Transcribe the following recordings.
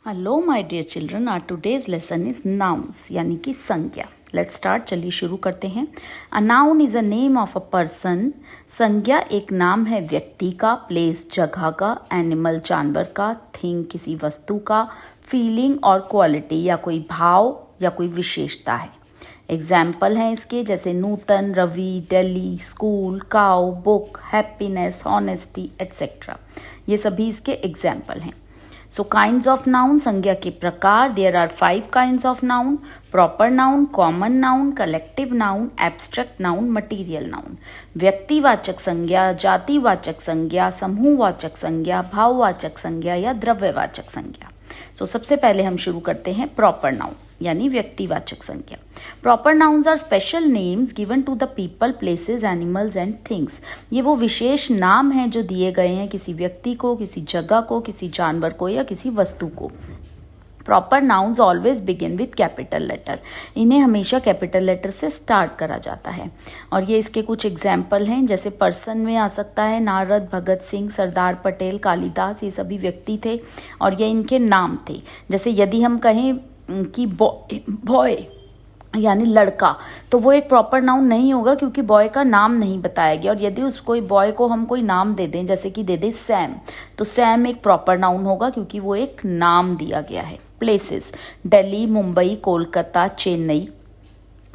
Hello my dear children, are today's lesson is nouns यानी कि संज्ञा। लेट्स स्टार्ट, चलिए शुरू करते हैं। A noun is a name of a person. संज्ञा एक नाम है व्यक्ति का, प्लेस जगह का, एनिमल जानवर का, थिंग किसी वस्तु का, फीलिंग और क्वालिटी या कोई भाव या कोई विशेषता है। एग्जाम्पल हैं इसके जैसे Nutan, Ravi, Delhi, school, cow, book, happiness, honesty etcetera. ये सभी इसके एग्जाम्पल हैं। सो काइंड्स ऑफ नाउन, संज्ञा के प्रकार। There are 5 kinds of noun: proper noun, common noun, collective noun, abstract noun, material noun. व्यक्तिवाचक संज्ञा, जातिवाचक संज्ञा, समूहवाचक संज्ञा, भाववाचक संज्ञा या द्रव्यवाचक संज्ञा। सो सबसे पहले हम शुरू करते हैं प्रॉपर नाउन यानी व्यक्तिवाचक संज्ञा। Proper nouns are special names given to the people, places, animals and things. ये वो विशेष नाम हैं जो दिए गए हैं किसी व्यक्ति को, किसी जगह को, किसी जानवर को या किसी वस्तु को। Proper nouns always begin with capital letter. इन्हें हमेशा कैपिटल लेटर से स्टार्ट करा जाता है। और ये इसके कुछ एग्जाम्पल हैं जैसे पर्सन में आ सकता है नारद, भगत सिंह, सरदार पटेल, कालिदास, ये सभी व्यक्ति थे और ये इनके नाम थे। जैसे यदि हम कहें कि बॉय यानी लड़का, तो वो एक प्रॉपर नाउन नहीं होगा क्योंकि बॉय का नाम नहीं बताया गया। और यदि उस कोई बॉय को हम कोई नाम दे दें जैसे कि दे दें सैम, तो सैम एक प्रॉपर नाउन होगा क्योंकि वो एक नाम दिया गया है। प्लेसेस, दिल्ली, मुंबई, कोलकाता, चेन्नई।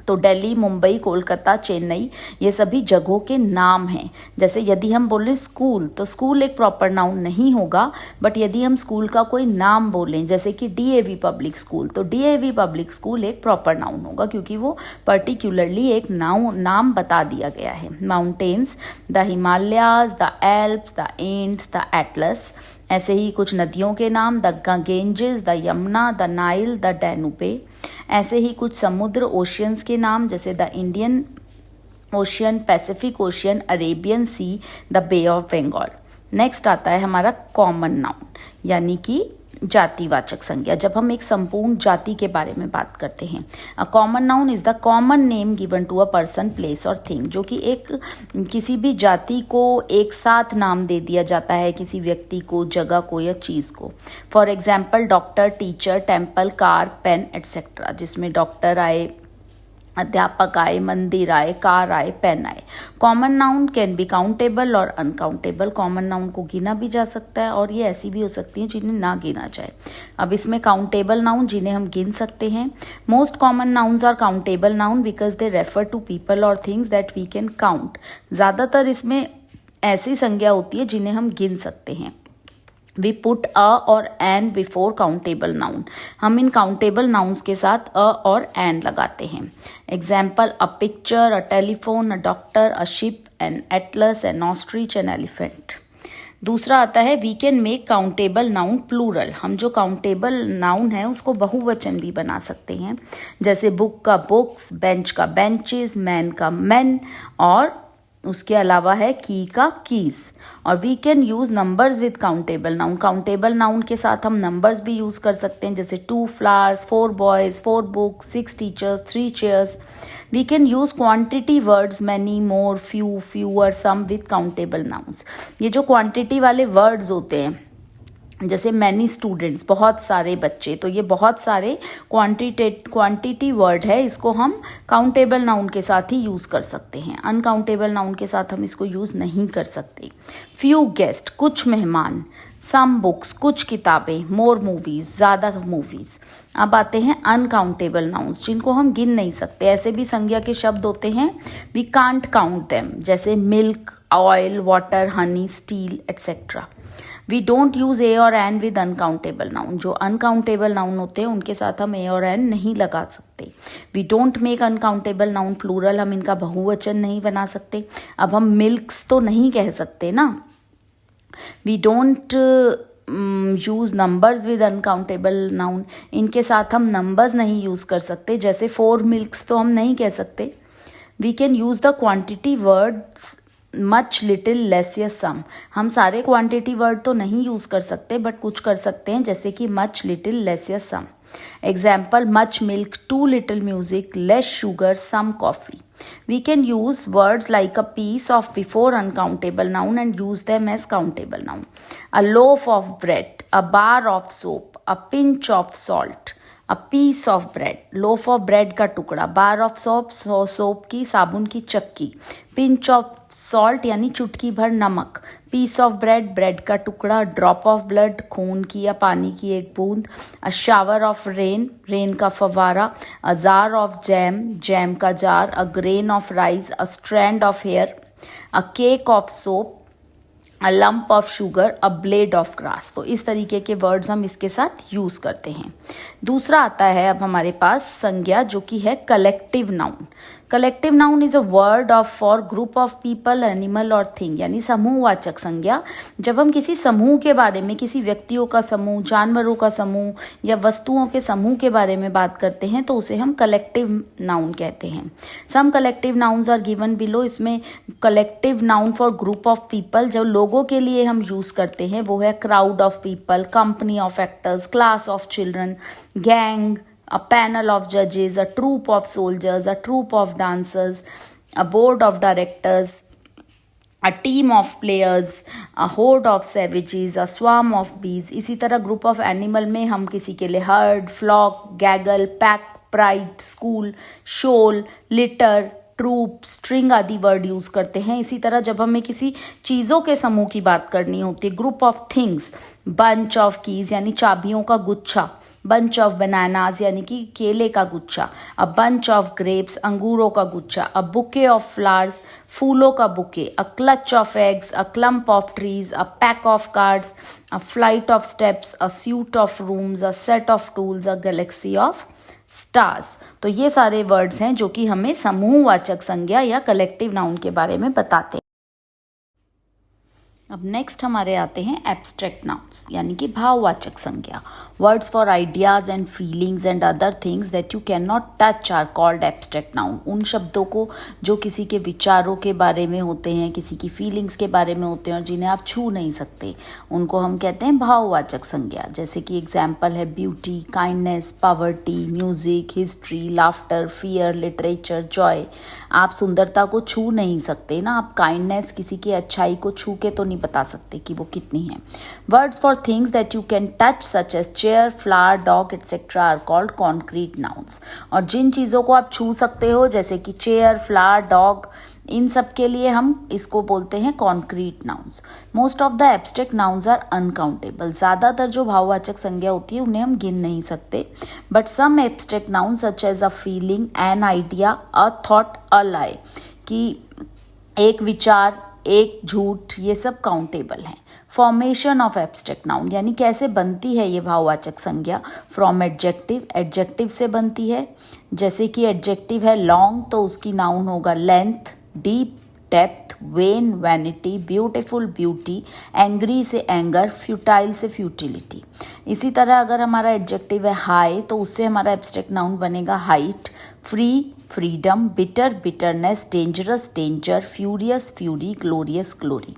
तो दिल्ली, मुंबई, कोलकाता, चेन्नई ये सभी जगहों के नाम हैं। जैसे यदि हम बोलें स्कूल, तो स्कूल एक प्रॉपर नाउन नहीं होगा, बट यदि हम स्कूल का कोई नाम बोलें जैसे कि डीएवी पब्लिक स्कूल, तो डीएवी पब्लिक स्कूल एक प्रॉपर नाउन होगा क्योंकि वो पर्टिकुलरली एक नाम बता दिया गया है। Mountains, the Himalayas, the Alps, the Andes, the Atlas. ऐसे ही कुछ नदियों के नाम, the Ganges, the Yamuna, the Nile, the Danube. ऐसे ही कुछ समुद्र, ओशियंस के नाम जैसे the Indian Ocean, Pacific Ocean, Arabian Sea, the Bay of Bengal. Next आता है हमारा कॉमन नाउन यानी कि जातिवाचक संज्ञा। जब हम एक संपूर्ण जाति के बारे में बात करते हैं, a common noun is the common name given to a person, place और थिंग। जो कि एक किसी भी जाति को एक साथ नाम दे दिया जाता है, किसी व्यक्ति को, जगह को या चीज़ को। For example doctor, teacher, temple, car, pen etcetera, जिसमें डॉक्टर आए, अध्यापक आए, मंदिर आए, कार आए, पेन आए। Common noun can be countable और अनकाउंटेबल। कॉमन नाउन को गिना भी जा सकता है और ये ऐसी भी हो सकती हैं जिन्हें ना गिना जाए। अब इसमें काउंटेबल नाउन जिन्हें हम गिन सकते हैं। Most common nouns are countable noun because they refer to people और things that we can count. ज़्यादातर इसमें ऐसी संज्ञा होती है जिन्हें हम गिन सकते हैं। वी पुट अ और एन बिफोर काउंटेबल नाउन। हम इन काउंटेबल नाउन्स के साथ अ और एन लगाते हैं। Example a picture, a telephone, a doctor, a ship, an atlas, an ostrich, an elephant. दूसरा आता है we can make countable noun plural. हम जो काउंटेबल नाउन है उसको बहुवचन भी बना सकते हैं जैसे बुक का बुक्स, बेंच का बेंचेस, मैन का मैन, और उसके अलावा है की का कीज। और we can use numbers with countable noun. Countable noun के साथ हम नंबर्स भी यूज कर सकते हैं जैसे 2 flowers, 4 boys, 4 books, 6 teachers, 3 chairs। We can use quantity words many, more, few, fewer, some with countable nouns. ये जो क्वांटिटी वाले वर्ड्स होते हैं जैसे मैनी स्टूडेंट्स, बहुत सारे बच्चे, तो ये बहुत सारे क्वांटिटी वर्ड है, इसको हम काउंटेबल नाउन के साथ ही यूज़ कर सकते हैं। अनकाउंटेबल नाउन के साथ हम इसको यूज़ नहीं कर सकते। फ्यू गेस्ट, कुछ मेहमान। सम बुक्स, कुछ किताबें। मोर मूवीज़, ज़्यादा मूवीज़। अब आते हैं अनकाउंटेबल नाउन्स जिनको हम गिन नहीं सकते। ऐसे भी संज्ञा के शब्द होते हैं वी कांट काउंट देम जैसे milk, oil, water, honey, steel etcetera. We don't use a और एन विद अनकाउंटेबल नाउन। जो अनकाउंटेबल नाउन होते हैं उनके साथ हम ए और एन नहीं लगा सकते। We don't make uncountable noun plural. हम इनका बहुवचन नहीं बना सकते। अब हम मिल्क्स तो नहीं कह सकते ना। We don't use numbers with uncountable noun. इनके साथ हम नंबर्स नहीं यूज कर सकते जैसे 4 मिल्क्स तो हम नहीं कह सकते। We can use the quantity words much, little, less या सम। हम सारे क्वांटिटी वर्ड तो नहीं यूज कर सकते बट कुछ कर सकते हैं जैसे कि मच, लिटिल, लेस या some. Example much milk, too little music, less sugar, some coffee. We can use words like a piece of before uncountable noun and use them as countable noun. A loaf of bread, a bar of soap, a pinch of salt, a piece of bread. loaf of bread का टुकड़ा, bar of soap, soap की साबुन की चक्की, pinch of salt यानी चुटकी भर नमक, piece of bread ब्रेड का टुकड़ा, drop of blood खून की या पानी की एक बूंद, a shower of rain rain का फवारा, a jar of jam jam का jar, a grain of rice, a strand of hair, a cake of soap, a lump of sugar, a blade of grass. तो इस तरीके के words हम इसके साथ यूज करते हैं. दूसरा आता है अब हमारे पास संज्ञा, जो कि है collective noun. Collective noun is a word of for group of people, animal और थिंग, यानी समूहवाचक संज्ञा. जब हम किसी समूह के बारे में, किसी व्यक्तियों का समूह, जानवरों का समूह या वस्तुओं के समूह के बारे में बात करते हैं तो उसे हम कलेक्टिव नाउन कहते हैं. Some collective nouns are given below. इसमें collective noun for group of people जो लोगों के लिए हम यूज करते हैं वो है crowd of people, company of actors, class of children, gang, a panel of judges, a troop of soldiers, a troop of dancers, a board of directors, a team of players, a horde of savages, a swarm of bees. इसी तरह group of animal में हम किसी के लिए herd, flock, gaggle, pack, pride, school, shoal, litter, troop, string आदि word use करते हैं. इसी तरह जब हमें किसी चीज़ों के समूह की बात करनी होती है, group of things, bunch of keys यानी चाबियों का गुच्छा, बंच ऑफ बनानाज यानी कि केले का गुच्छा, अ बंच ऑफ ग्रेप्स अंगूरों का गुच्छा, अ बुके ऑफ फ्लावर्स फूलों का bouquet, a clutch of eggs, a clump of trees, a pack of cards, a flight of steps, a suit of rooms, a set of tools, a Galaxy of stars. तो ये सारे words हैं जो कि हमें समूहवाचक संज्ञा या कलेक्टिव नाउन के बारे में बताते हैं. अब नेक्स्ट हमारे आते हैं एब्स्ट्रैक्ट नाउन्स यानी कि भाववाचक संज्ञा. Words for ideas and feelings and other things that you can not touch are called abstract noun. उन शब्दों को जो किसी के विचारों के बारे में होते हैं, किसी की फीलिंग्स के बारे में होते हैं और जिन्हें आप छू नहीं सकते, उनको हम कहते हैं भाववाचक संज्ञा. जैसे कि एग्जाम्पल है beauty, kindness, poverty, music, history, laughter, fear, literature, Joy. आप सुंदरता को छू नहीं सकते ना, आप काइंडनेस, किसी की अच्छाई को छू के तो नहीं बता सकते कि वो कितनी है. Words for things that you can touch such as chair, flower, dog etcetera are called concrete nouns. और जिन चीज़ों को आप छू सकते हो जैसे कि चेयर, फ्लावर, डॉग, इन सब के लिए हम इसको बोलते हैं concrete nouns. Most of the abstract nouns are uncountable. ज़्यादातर जो भाववाचक संज्ञा होती है उन्हें हम गिन नहीं सकते. But some abstract nouns such as a feeling, an idea, a thought, a lie, कि एक विचार, एक झूठ, ये सब काउंटेबल हैं. फॉर्मेशन ऑफ एब्स्ट्रैक्ट नाउन यानी कैसे बनती है ये भाववाचक संज्ञा. फ्रॉम एडजेक्टिव, एडजेक्टिव से बनती है. जैसे कि एडजेक्टिव है लॉन्ग तो उसकी नाउन होगा length, deep depth, when vanity, beautiful beauty, angry से एंगर, फ्यूटाइल से फ्यूटिलिटी. इसी तरह अगर हमारा एडजेक्टिव है हाई तो उससे हमारा एब्स्ट्रैक्ट नाउन बनेगा height, free freedom, bitter bitterness, dangerous danger, furious fury, glorious glory.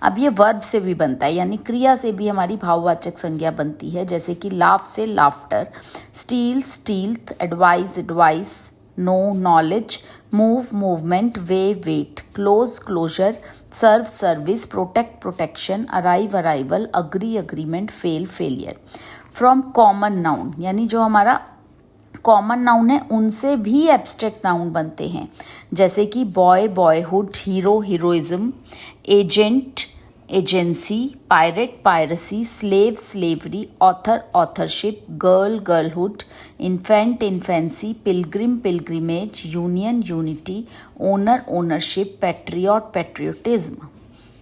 अब ये वर्ब से भी बनता है यानी क्रिया से भी हमारी भाववाचक संज्ञा बनती है. जैसे कि लाफ से laughter, steal stealth, advise advice, know knowledge, move movement, weigh weight, close closure, serve service, protect protection, arrive arrival, agree agreement, fail failure. From common noun यानी जो हमारा कॉमन नाउन है उनसे भी एब्स्ट्रैक्ट नाउन बनते हैं. जैसे कि boy boyhood, hero heroism, agent agency, pirate piracy, slave slavery, author authorship, girl girlhood, infant infancy, pilgrim pilgrimage, union unity, owner ownership, patriot patriotism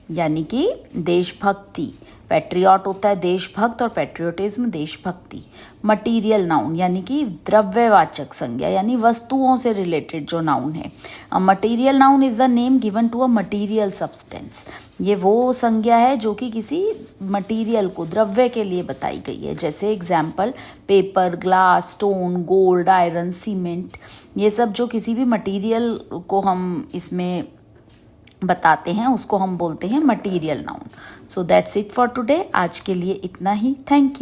यानी कि देशभक्ति. पैट्रियट होता है देशभक्त और पैट्रियोटिज्म देशभक्ति. मटीरियल नाउन यानी कि द्रव्यवाचक संज्ञा यानी वस्तुओं से रिलेटेड जो नाउन है. A material noun is the name given to a material substance. ये वो संज्ञा है जो कि किसी मटीरियल को, द्रव्य के लिए बताई गई है. जैसे example paper, glass, stone, gold, iron, cement, ये सब जो किसी भी मटीरियल को हम इसमें बताते हैं उसको हम बोलते हैं material noun. So that's it for today. आज के लिए इतना ही. Thank you.